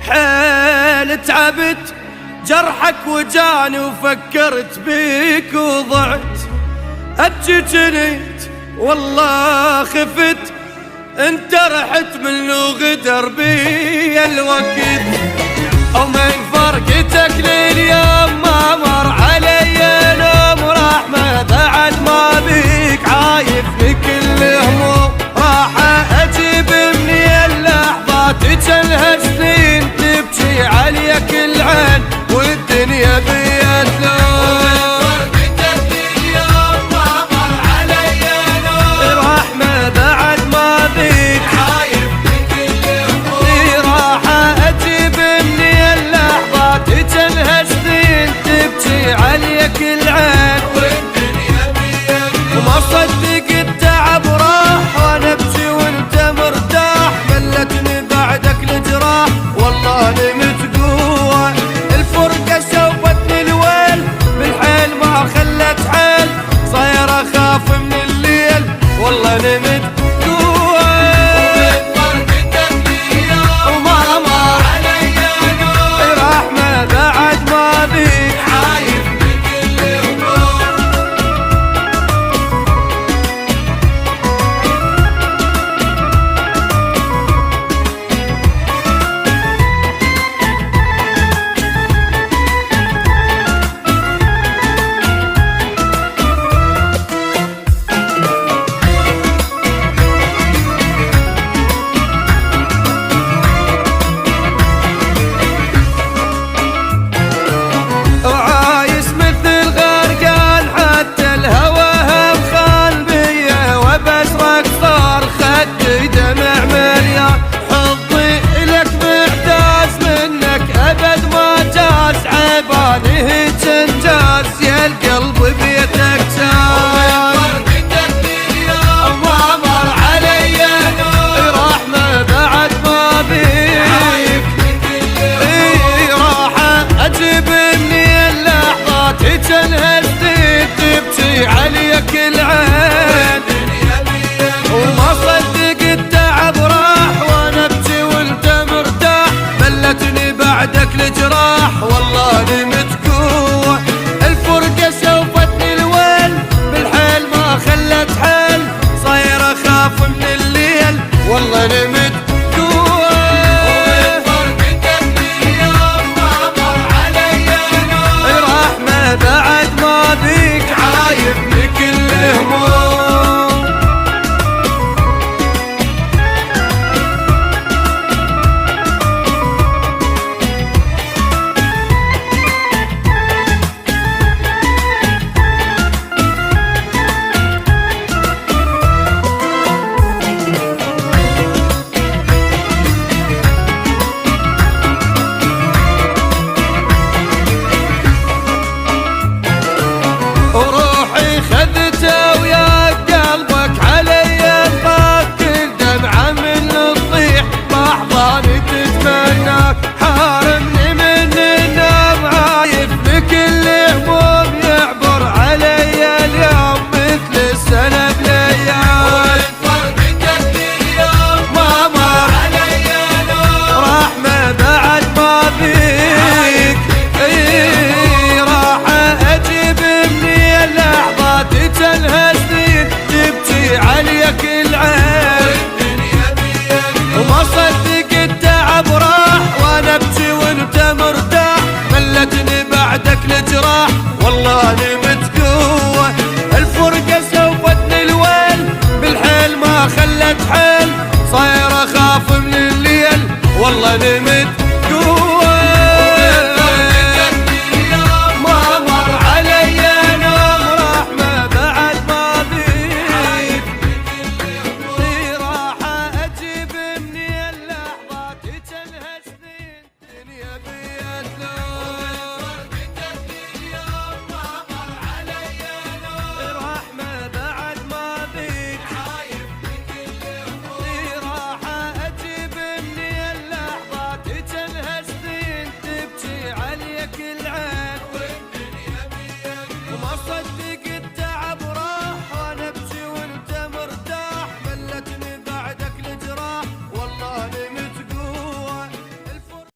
حيل تعبت جرحك وجاني وفكرت بيك وضعت، ابكي جنيت والله خفت، انت رحت من لو غدر بي الوقت، ومن فرقتك لليوم ما مر علي نوم، رحمة بعد ما بيك عايف لكل هموم، راح اجيب مني اللحظات تجلها سنين تبكي عليك العين والدنيا بيا تلوم، فرقتك لليوم ما مر علي نوم، رحمة بعد ما بيك عايف لكل هموم، راح اجيب مني اللحظات تجلها سنين تبكي عليك العين والدنيا بيا تلوم، وما صدق التعب راح وانا ابكي وانت مرتاح، ملتني بعدك الجراح والله نمت قوة، الفرقة شوفتني الويل بالحيل ما خلت حيل، صاير اخاف من الليل والله نمت قوة، فرقتك لليوم وما مر علي نوم، رحمة بعد ما بيك عايف بكل هموم. القلب بيتك جاي، فرقتك لليوم ما مر علي نوم، رحمة بعد ما بيك راح اجيب مني اللحظات تجلها سنين تبكي عليك العين، وما صدق التعب راح وانا ابكي وانت مرتاح، ملتني بعدك الجراح والله نمت قوة، الفرقة شوفتني الويل بالحيل ما خلت حيل، صاير اخاف من الليل والله نمت قوة، فرقتك لليوم ما مر علي نوم، رحمة بعد ما بيك عايف لكل هموم. وروحي خذته ويا قلبك علي الفكر، دمعة من تطيح باحضاني تتمناك، حارمني من النوم عايف لكل هموم، يعبر علي اليوم مثل السنة بالايام، فرقتك لليوم ما مر علي نوم، رحمة بعد ما بيك راح اجيب مني اللحظات تجلها سنين تبكي عليك العين والدنيا بيا تلوم، وما صدق التعب راح وانا ابكي وانت مرتاح، ملتني بعدك الجراح والله نمت قوة، الفرقة شوفتني الويل بالحيل ما خلت حيل، صاير اخاف من الليل والله نمت